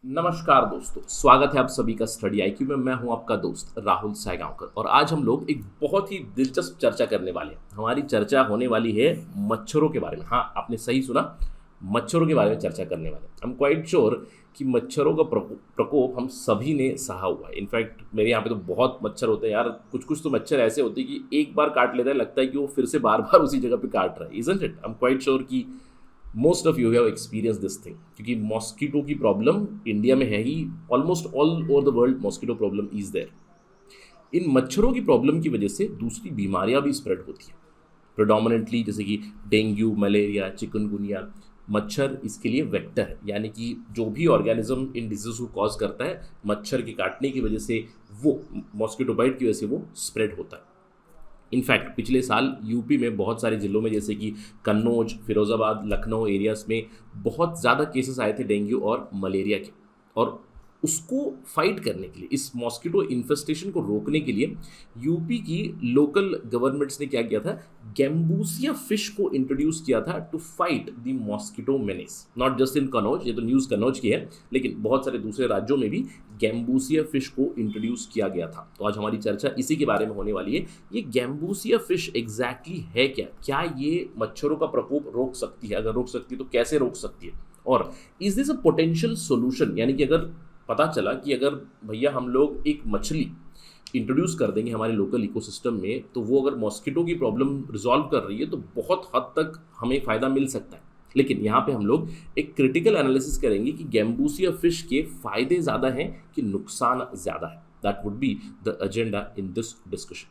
नमस्कार दोस्तों, स्वागत है आप सभी का स्टडी आईक्यू में। मैं हूं आपका दोस्त राहुल सायगांवकर और आज हम लोग एक बहुत ही दिलचस्प चर्चा करने वाले हैं। हमारी चर्चा होने वाली है मच्छरों के बारे में। हाँ, आपने सही सुना, मच्छरों के बारे में चर्चा करने वाले हैं। आई एम क्वाइट श्योर कि मच्छरों का प्रकोप हम सभी ने सहा हुआ है। इनफैक्ट मेरे यहाँ पे तो बहुत मच्छर होते हैं यार। कुछ कुछ तो मच्छर ऐसे होते हैं कि एक बार काट लेता है, लगता है कि वो फिर से बार बार उसी जगह पे काट रहा है। Isn't it? I am quite sure कि most of you have experience this thing, क्योंकि मॉस्किटो की प्रॉब्लम इंडिया में है ही। Almost all over the world mosquito problem is there. इन मच्छरों की प्रॉब्लम की वजह से दूसरी बीमारियां भी स्प्रेड होती हैं, प्रोडोमिनेंटली जैसे कि डेंगू, मलेरिया, चिकनगुनिया। मच्छर इसके लिए वेक्टर है, यानी कि जो भी ऑर्गेनिज्म इन डिजीज को कॉज करता है, मच्छर के काटने की वजह से, वो मॉस्किटो बाइट की वजह से वो स्प्रेड होता है। इनफैक्ट पिछले साल यूपी में बहुत सारे ज़िलों में जैसे कि कन्नौज, फिरोज़ाबाद, लखनऊ एरियाज़ में बहुत ज़्यादा केसेस आए थे डेंगू और मलेरिया के। और उसको फाइट करने के लिए, इस मॉस्किटो इन्फेस्टेशन को रोकने के लिए यूपी की लोकल गवर्नमेंट्स ने क्या किया था, गैम्बूसिया फिश को इंट्रोड्यूस किया था to fight the mosquito menace. Not just in Kannauj, ये तो न्यूज़ कन्नौज की है, लेकिन बहुत सारे दूसरे राज्यों में भी गैम्बूसिया फिश को इंट्रोड्यूस किया गया था। तो आज हमारी चर्चा इसी के बारे में होने वाली है। ये गैम्बूसिया फिश एग्जैक्टली है क्या? क्या ये मच्छरों का प्रकोप रोक सकती है? अगर रोक सकती है तो कैसे रोक सकती है? और is this a potential solution? यानी कि अगर पता चला कि अगर भैया हम लोग एक मछली इंट्रोड्यूस कर देंगे हमारे लोकल इकोसिस्टम में, तो वो अगर मॉस्किटो की प्रॉब्लम रिजॉल्व कर रही है तो बहुत हद तक हमें फ़ायदा मिल सकता है। लेकिन यहाँ पे हम लोग एक क्रिटिकल एनालिसिस करेंगे कि गैम्बूसिया फिश के फ़ायदे ज़्यादा हैं कि नुकसान ज़्यादा है। That would be the agenda in this discussion.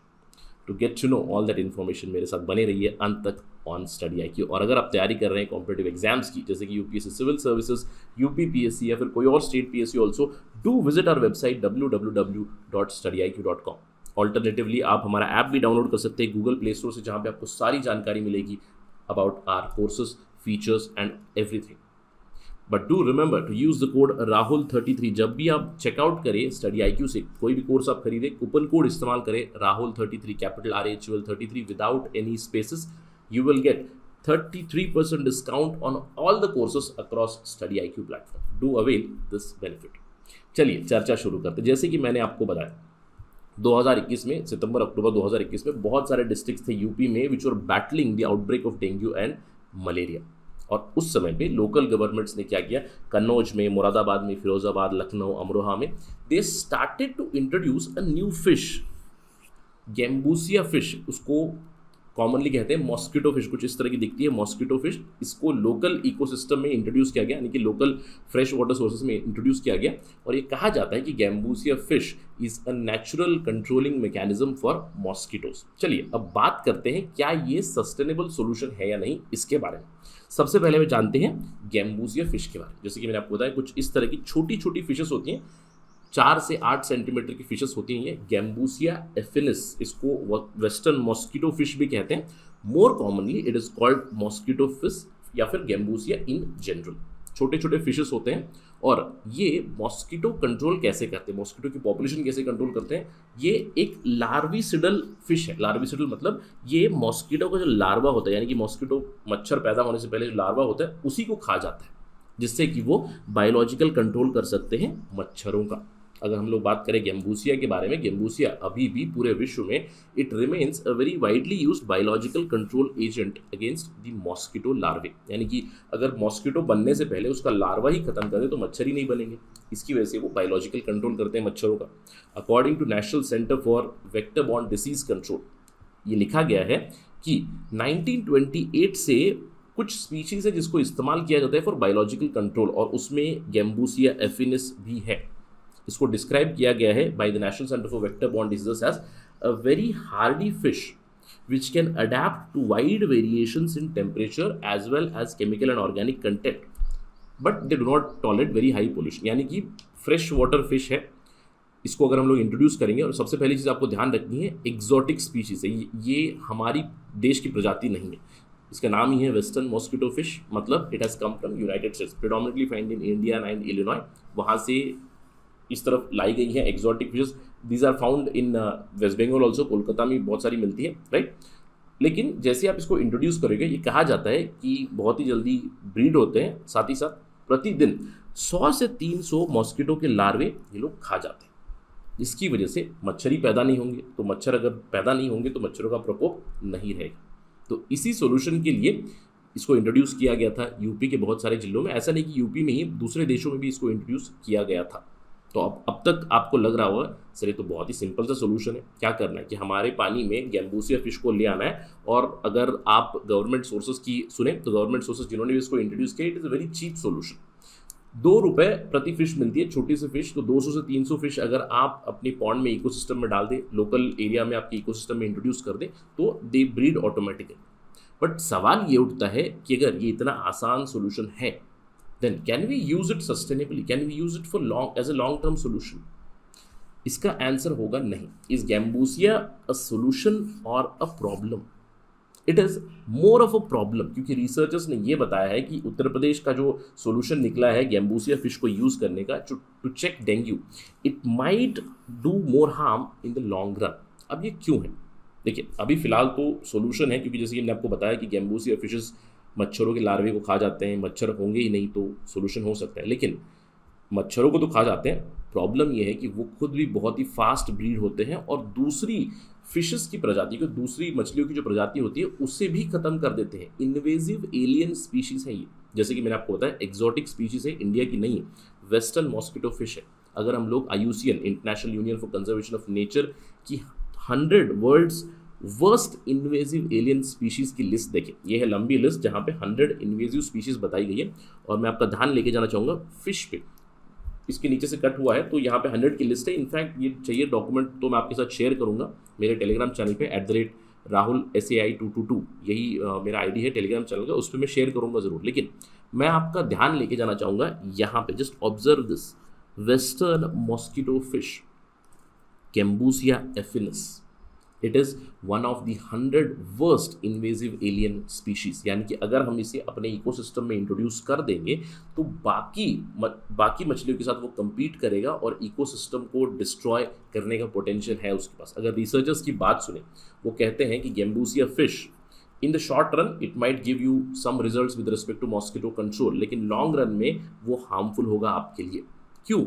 To get to know all that information, मेरे साथ बने रहिए अंत तक ऑन स्टडी आईक्यू। और अगर आप तैयारी कर रहे हैं कॉम्पिटेटिव एग्जाम्स की, जैसे कि UPSC civil services, UP PSC या फिर कोई और state PSC also, do visit our website www.studiiq.com। Alternatively आप हमारा ऐप भी डाउनलोड कर सकते हैं गूगल प्ले स्टोर से, जहाँ पे आपको सारी जानकारी मिलेगी about our courses, features and everything. But do remember to use the code राहुल33। जब भी आप चेकआउट करें स्टडी आईक्यू से, कोई भी कोर्स आप खरीदें, कूपन कोड इस्तेमाल करें राहुल33, capital RAHUL33 without any spaces. You will get 33% discount on all the courses across Study IQ platform. Do avail this benefit. चलिए चर्चा शुरू करते हैं। जैसे कि मैंने आपको बताया, 2021 में, सितंबर अक्टूबर 2021 में बहुत सारे डिस्ट्रिक्ट्स थे यूपी में which were battling the outbreak of dengue and malaria. और उस समय पे लोकल गवर्नमेंट्स ने क्या किया, कन्नौज में, मुरादाबाद में, फिरोजाबाद, लखनऊ, अमरोहा में, they started to introduce a new fish, gambusia fish. उसको कॉमनली कहते हैं मॉस्किटो फिश, कुछ इस तरह की दिखती है मॉस्किटो फिश। इसको लोकल इकोसिस्टम में इंट्रोड्यूस किया गया, यानी कि लोकल फ्रेश वाटर सोर्सेज में इंट्रोड्यूस किया गया। और ये कहा जाता है कि gambusia fish is a natural controlling mechanism for mosquitoes. चलिए अब बात करते हैं क्या ये सस्टेनेबल सोल्यूशन है या नहीं, इसके बारे में। सबसे पहले हम जानते हैं गैम्बूसिया फिश के बारे में। जैसे कि मैंने आपको बताया, कुछ इस तरह की छोटी छोटी फिशेस होती हैं, 4 से 8 सेंटीमीटर की फिशेस होती हैं। ये गैम्बूसिया एफिनिस, इसको वेस्टर्न मॉस्किटो फिश भी कहते हैं। More commonly it is called mosquito fish या फिर गैम्बूसिया इन जनरल। छोटे छोटे फिशेस होते हैं और ये मॉस्किटो कंट्रोल कैसे करते हैं, मॉस्किटो की पॉपुलेशन कैसे कंट्रोल करते हैं। ये एक लार्विसिडल फिश है। लार्विसिडल मतलब ये मॉस्किटो का जो लार्वा होता है, यानी कि मॉस्किटो मच्छर पैदा होने से पहले जो लार्वा होता है उसी को खा जाता है, जिससे कि वो बायोलॉजिकल कंट्रोल कर सकते हैं मच्छरों का। अगर हम लोग बात करें गैम्बूसिया के बारे में, गैम्बूसिया अभी भी पूरे विश्व में it remains a very widely used biological control agent against the mosquito larvae. यानी कि अगर मॉस्किटो बनने से पहले उसका लार्वा ही खत्म कर दे तो मच्छर ही नहीं बनेंगे। इसकी वजह से वो बायोलॉजिकल कंट्रोल करते हैं मच्छरों का। According to National Centre for Vector Borne Disease Control, ये लिखा गया है कि 1928 से कुछ स्पीशीज है जिसको इस्तेमाल किया जाता है फॉर बायोलॉजिकल कंट्रोल, और उसमें गैम्बूसिया एफिनिस भी है। इसको डिस्क्राइब किया गया है by the National Centre for Vector Borne Diseases as a very hardy fish which can adapt to wide variations in temperature as well as chemical and organic content, but they do not tolerate very high pollution. यानी कि fresh water fish है। इसको अगर हम लोग introduce करेंगे, और सबसे पहली चीज़ आपको ध्यान रखनी है, एक्जॉटिक स्पीशीज है ये हमारी देश की प्रजाति नहीं है। इसका नाम ही है वेस्टर्न मॉस्किटो फिश, मतलब it has come from United States, predominantly find in India and Illinois. वहाँ से इस तरफ लाई गई है exotic fishes. These are found in West Bengal also, Kolkata में बहुत सारी मिलती है, राइट। लेकिन जैसे आप इसको इंट्रोड्यूस करोगे, ये कहा जाता है कि बहुत ही जल्दी ब्रीड होते हैं। साथ ही साथ प्रतिदिन 100 से 300 मॉस्किटो के लार्वे ये लोग खा जाते हैं। इसकी वजह से मच्छर ही पैदा नहीं होंगे, तो मच्छर अगर पैदा नहीं होंगे तो मच्छरों का प्रकोप नहीं रहेगा। तो इसी सॉल्यूशन के लिए इसको इंट्रोड्यूस किया गया था यूपी के बहुत सारे जिलों में। ऐसा नहीं कि यूपी में ही, दूसरे देशों में भी इसको इंट्रोड्यूस किया गया था। तो अब तक आपको लग रहा होगा सर ये तो बहुत ही सिंपल सा सोल्यूशन है। क्या करना है कि हमारे पानी में गैम्बूसिया फिश को ले आना है, और अगर आप गवर्नमेंट सोर्सेज की सुने तो गवर्नमेंट सोर्सेज जिन्होंने भी इसको इंट्रोड्यूस किया, it is a very cheap solution. 2 रुपये प्रति फिश मिलती है, छोटी सी फिश। तो 200 से 300 फिश अगर आप अपनी पॉन्ड में इकोसिस्टम में डाल दें, लोकल एरिया में आपके इकोसिस्टम में इंट्रोड्यूस कर दें, तो दे ब्रीड ऑटोमेटिकली। बट सवाल ये उठता है कि अगर ये इतना आसान सोल्यूशन है, then can we use it sustainably, can we use it for long as a long term solution? इसका आंसर होगा नहीं। इज गैम्बूसिया अ सोल्यूशन और a problem? It is more of a problem, क्योंकि researchers ने ये बताया है कि उत्तर प्रदेश का जो सोल्यूशन निकला है गैम्बूसिया फिश को यूज़ करने का to check dengue, it might do more harm in the long run. अब ये क्यों है? देखिए, अभी फिलहाल तो सोल्यूशन है, क्योंकि जैसे कि मैंने आपको बताया कि गैम्बूसिया फिशेस मच्छरों के लार्वे को खा जाते हैं, मच्छर होंगे ही नहीं तो सोल्यूशन हो सकता है। लेकिन मच्छरों को तो खा जाते हैं, प्रॉब्लम यह है कि वो खुद भी बहुत ही फास्ट ब्रीड होते हैं और दूसरी फिशेस की प्रजाति को, दूसरी मछलियों की जो प्रजाति होती है उसे भी खत्म कर देते हैं। इन्वेजिव एलियन स्पीशीज है ये। जैसे कि मैंने आपको बताया एक्सोटिक स्पीशीज है, इंडिया की नहीं है, वेस्टर्न मॉस्किटो फिश है। अगर हम लोग IUCN International Union for Conservation of Nature की 100 world's worst invasive alien species की लिस्ट देखें, ये है लंबी लिस्ट जहाँ पे 100 इन्वेजिव स्पीशीज बताई गई है। और मैं आपका ध्यान लेके जाना चाहूँगा फिश पे, इसके नीचे से कट हुआ है, तो यहाँ पे 100 की लिस्ट है। इनफैक्ट ये चाहिए डॉक्यूमेंट तो मैं आपके साथ शेयर करूँगा मेरे टेलीग्राम चैनल पे @rahul SAI222, यही मेरा ID है टेलीग्राम चैनल का, उस पर मैं शेयर करूँगा ज़रूर। लेकिन मैं आपका ध्यान लेके जाना चाहूँगा यहाँ पे, just observe this western mosquito fish Gambusia affinis. It is one of the 100 worst invasive alien species. यानी कि अगर हम इसे अपने इकोसिस्टम में इंट्रोड्यूस कर देंगे तो बाकी मछलियों के साथ वो compete करेगा और इकोसिस्टम को डिस्ट्रॉय करने का पोटेंशियल है उसके पास। अगर रिसर्चर्स की बात सुने, वो कहते हैं कि gambusia fish in the short run it might give you some results with respect to mosquito control, लेकिन लॉन्ग रन में वो हार्मफुल होगा आपके लिए। क्यों?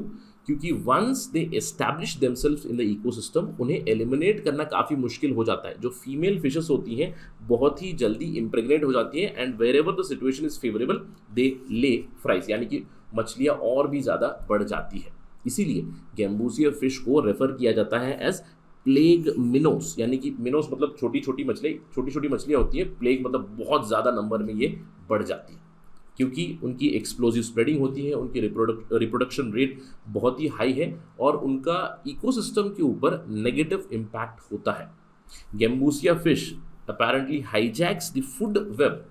क्योंकि once they establish themselves in the ecosystem, उन्हें एलिमिनेट करना काफ़ी मुश्किल हो जाता है। जो फीमेल फिशेस होती हैं बहुत ही जल्दी इम्प्रेग्नेट हो जाती हैं, and wherever the situation is favourable they lay fries, यानी कि मछलियाँ और भी ज़्यादा बढ़ जाती है। इसीलिए गैम्बूसिया फिश को रेफर किया जाता है एज प्लेग मिनोस, यानी कि मिनोस मतलब छोटी छोटी मछलियाँ होती हैं, प्लेग मतलब बहुत ज़्यादा नंबर में ये बढ़ जाती है, क्योंकि उनकी एक्सप्लोजिव स्प्रेडिंग होती है, उनकी रिप्रोडक्शन रेट बहुत ही हाई है और उनका इकोसिस्टम के ऊपर नेगेटिव इम्पैक्ट होता है। Gambusia fish apparently hijacks the food web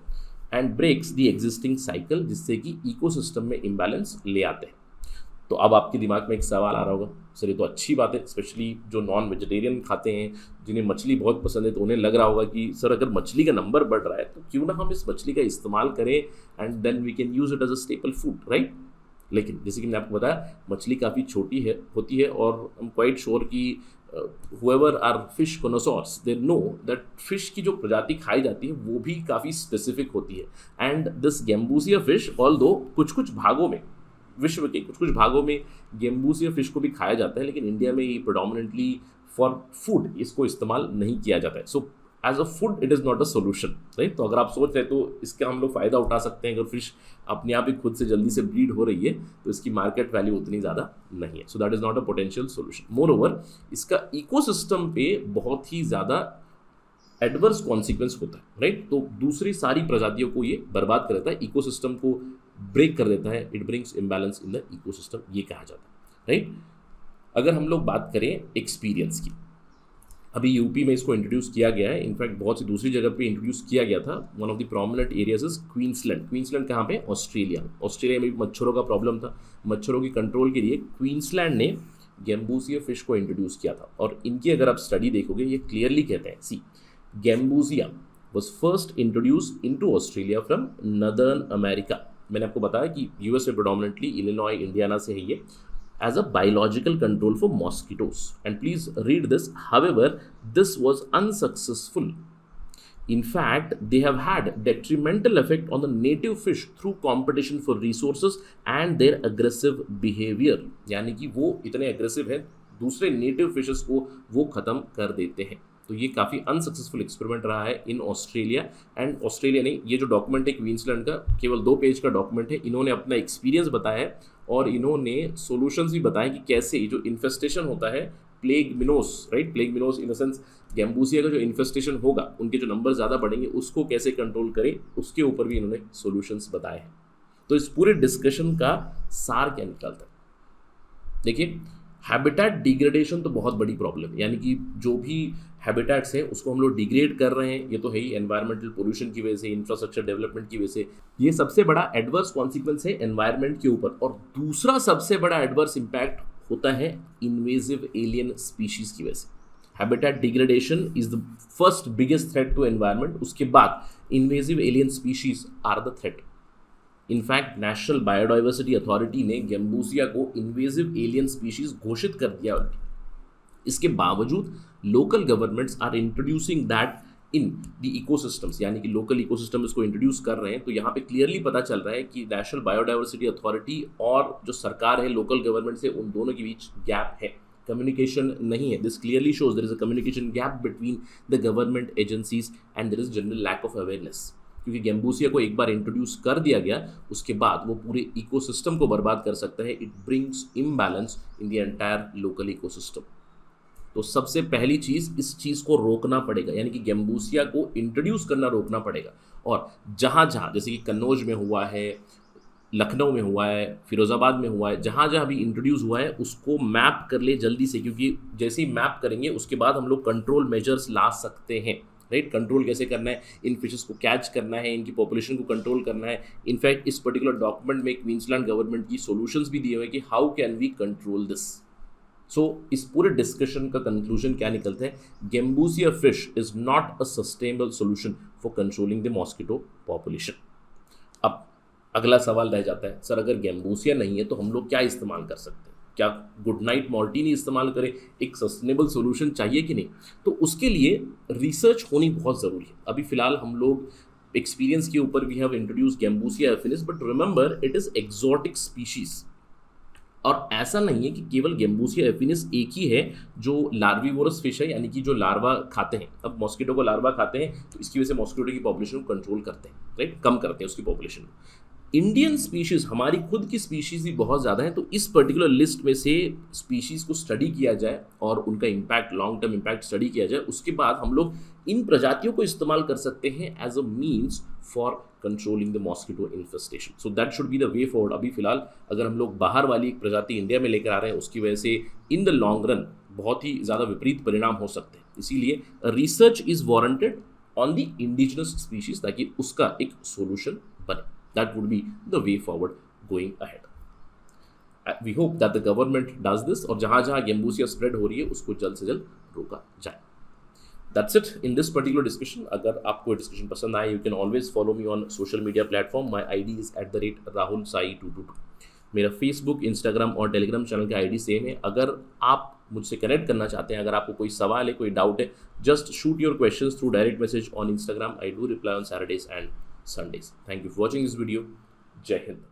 and breaks the existing cycle, जिससे कि इकोसिस्टम में इम्बैलेंस ले आते हैं। तो अब आपके दिमाग में एक सवाल आ रहा होगा, सर ये तो अच्छी बात है, स्पेशली जो नॉन वेजिटेरियन खाते हैं, जिन्हें मछली बहुत पसंद है, तो उन्हें लग रहा होगा कि सर अगर मछली का नंबर बढ़ रहा है तो क्यों ना हम इस मछली का इस्तेमाल करें and then we can use it as a staple food, right? लेकिन जैसे कि मैंने आपको बताया मछली काफ़ी छोटी होती है और आई एम क्वाइट श्योर कि whoever are fish connoisseurs they know that fish की जो प्रजाति खाई जाती है वो भी काफ़ी स्पेसिफिक होती है। And this gambusia fish although कुछ भागों में, विश्व के कुछ भागों में गैम्बूसिया फिश को भी खाया जाता है, लेकिन इंडिया में ये प्रोडोमिनेटली फॉर फूड इसको इस्तेमाल नहीं किया जाता है। So as a food it is not a solution, right? तो अगर आप सोच रहे तो इसका हम लोग फ़ायदा उठा सकते हैं। अगर फिश अपने आप ही खुद से जल्दी से ब्रीड हो रही है तो इसकी मार्केट वैल्यू उतनी ज़्यादा नहीं है। So that is not a potential solution. More over इसका इकोसिस्टम पे बहुत ही ज़्यादा एडवर्स कॉन्सिक्वेंस होता है, राइट? तो दूसरी सारी प्रजातियों को ये बर्बाद कर देता है, इकोसिस्टम को ब्रेक कर देता है, it brings imbalance in the ecosystem, ये कहा जाता है, राइट? अगर हम लोग बात करें एक्सपीरियंस की, अभी यूपी में इसको इंट्रोड्यूस किया गया है, इनफैक्ट बहुत सी दूसरी जगह पे इंट्रोड्यूस किया गया था। One of the prominent areas is Queensland. Queensland कहाँ पे? ऑस्ट्रेलिया में भी मच्छरों का प्रॉब्लम था। मच्छरों की कंट्रोल के लिए क्वींसलैंड ने गैम्बूसिया फिश को इंट्रोड्यूस किया था, और इनकी अगर आप स्टडी देखोगे ये क्लियरली कहते हैं, सी gambusia was first introduced into Australia from Northern America। मैंने आपको बताया कि यूएस में प्रोडोमिनेंटली इलिनॉय, इंडियाना से है ये, as a biological control for mosquitoes। And please read this, however this was unsuccessful। In fact, they have had detrimental effect on the native fish through competition for resources and their aggressive behavior. यानी कि वो इतने aggressive हैं, दूसरे native fishes को वो ख़त्म कर देते हैं. तो ये काफ़ी अनसक्सेसफुल एक्सपेरिमेंट रहा है इन ऑस्ट्रेलिया. एंड ऑस्ट्रेलिया नहीं, ये जो डॉक्यूमेंट है क्वींसलैंड का केवल 2 पेज का डॉक्यूमेंट है. इन्होंने अपना एक्सपीरियंस बताया है और इन्होंने सॉल्यूशंस भी बताए कि कैसे जो इन्फेस्टेशन होता है plague minnows, right, plague minnows in the sense Gambusia का जो इन्फेस्टेशन होगा, उनके जो नंबर ज़्यादा बढ़ेंगे उसको कैसे कंट्रोल करें, उसके ऊपर भी इन्होंने सॉल्यूशंस बताए हैं. तो इस पूरे डिस्कशन का सार क्या निकलता है? देखिए, हैबिटेट डिग्रेडेशन तो बहुत बड़ी प्रॉब्लम है. यानी कि जो भी हैबिटेट्स है उसको हम लोग डिग्रेड कर रहे हैं. ये तो है ही एनवायरमेंटल पोल्यूशन की वजह से, इंफ्रास्ट्रक्चर डेवलपमेंट की वजह से. ये सबसे बड़ा एडवर्स कॉन्सिक्वेंस है एनवायरमेंट के ऊपर. और दूसरा सबसे बड़ा एडवर्स इम्पैक्ट होता है इन्वेजिव एलियन स्पीशीज की वजह से. Habitat degradation is the first biggest threat to environment. उसके बाद invasive alien species are the threat. In fact National Biodiversity Authority ने गैम्बूसिया को इन्वेजिव एलियन स्पीशीज घोषित कर दिया. इसके बावजूद local governments are introducing that in the ecosystems. यानी कि लोकल इकोसिस्टम इसको इंट्रोड्यूस कर रहे हैं. तो यहाँ पे क्लियरली पता चल रहा है कि नेशनल बायोडाइवर्सिटी अथॉरिटी और जो सरकार है लोकल गवर्नमेंट से, उन दोनों के बीच गैप है, कम्युनिकेशन नहीं है. This clearly shows there is a communication gap between the government agencies and there is general lack of awareness. क्योंकि गैम्बूसिया को एक बार इंट्रोड्यूस कर दिया गया, उसके बाद वो पूरे इकोसिस्टम को बर्बाद कर सकता है. It brings imbalance in the entire local ecosystem. तो सबसे पहली चीज़, इस चीज़ को रोकना पड़ेगा. यानी कि गैम्बूसिया को इंट्रोड्यूस करना रोकना पड़ेगा. और जहाँ जहाँ, जैसे कि कन्नौज में हुआ है, लखनऊ में हुआ है, फिरोज़ाबाद में हुआ है, जहाँ जहाँ भी इंट्रोड्यूस हुआ है उसको मैप कर ले जल्दी से. क्योंकि जैसे ही मैप करेंगे उसके बाद हम लोग कंट्रोल मेजर्स ला सकते हैं. राइट, कंट्रोल कैसे करना है, इन फिशेस को कैच करना है, इनकी पॉपुलेशन को कंट्रोल करना है. इनफैक्ट इस पर्टिकुलर डॉक्यूमेंट में क्वींसलैंड गवर्नमेंट की सॉल्यूशंस भी दिए हुए हैं कि how can we control this. So इस पूरे डिस्कशन का कंक्लूजन क्या निकलता है? Gambusia fish is not a sustainable solution for controlling the mosquito population. अब अगला सवाल रह जाता है, सर अगर गैम्बूसिया नहीं है तो हम लोग क्या इस्तेमाल कर सकते हैं? क्या गुड नाइट मार्टिनी इस्तेमाल करें? एक सस्टेनेबल सोल्यूशन चाहिए कि नहीं? तो उसके लिए रिसर्च होनी बहुत ज़रूरी है. अभी फिलहाल हम लोग एक्सपीरियंस के ऊपर we have introduce gambusia affinis, but remember it is exotic species. और ऐसा नहीं है कि केवल गैम्बूसिया एफिनिस एक ही है जो लार्विवोरस फिश है, यानी कि जो लार्वा खाते हैं. अब मॉस्किटो को लार्वा खाते हैं तो इसकी वजह से मॉस्किटो की पॉपुलेशन को कंट्रोल करते हैं, राइट, कम करते हैं उसकी पॉपुलेशन को. इंडियन स्पीशीज़, हमारी खुद की स्पीशीज़ भी बहुत ज़्यादा है. तो इस पर्टिकुलर लिस्ट में से स्पीशीज़ को स्टडी किया जाए और उनका impact, long term impact study किया जाए. उसके बाद हम लोग इन प्रजातियों को इस्तेमाल कर सकते हैं as a means for controlling the mosquito infestation. So that should be the way forward. अभी फिलहाल अगर हम लोग बाहर वाली एक प्रजाति इंडिया में लेकर आ रहे हैं, उसकी वजह से इन द लॉन्ग रन बहुत ही ज़्यादा विपरीत परिणाम हो सकते हैं. इसीलिए research is warranted on the indigenous species ताकि उसका एक सोल्यूशन बने. That would be the way forward going ahead. We hope that the government does this और जहाँ जहाँ गैम्बूसिया स्प्रेड हो रही है उसको जल्द से जल्द रोका जाए. That's it in this particular discussion. अगर आपको डिस्कशन पसंद आए, you can always follow me on social media platform. My ID is @RahulSai222. मेरा फेसबुक, इंस्टाग्राम और टेलीग्राम चैनल का ID सेम है. अगर आप मुझसे कनेक्ट करना चाहते हैं, अगर आपको कोई सवाल है, कोई डाउट है, just shoot your questions through direct message on Instagram. I do reply on Saturdays and Sundays. Thank you for watching this video. Jai Hind.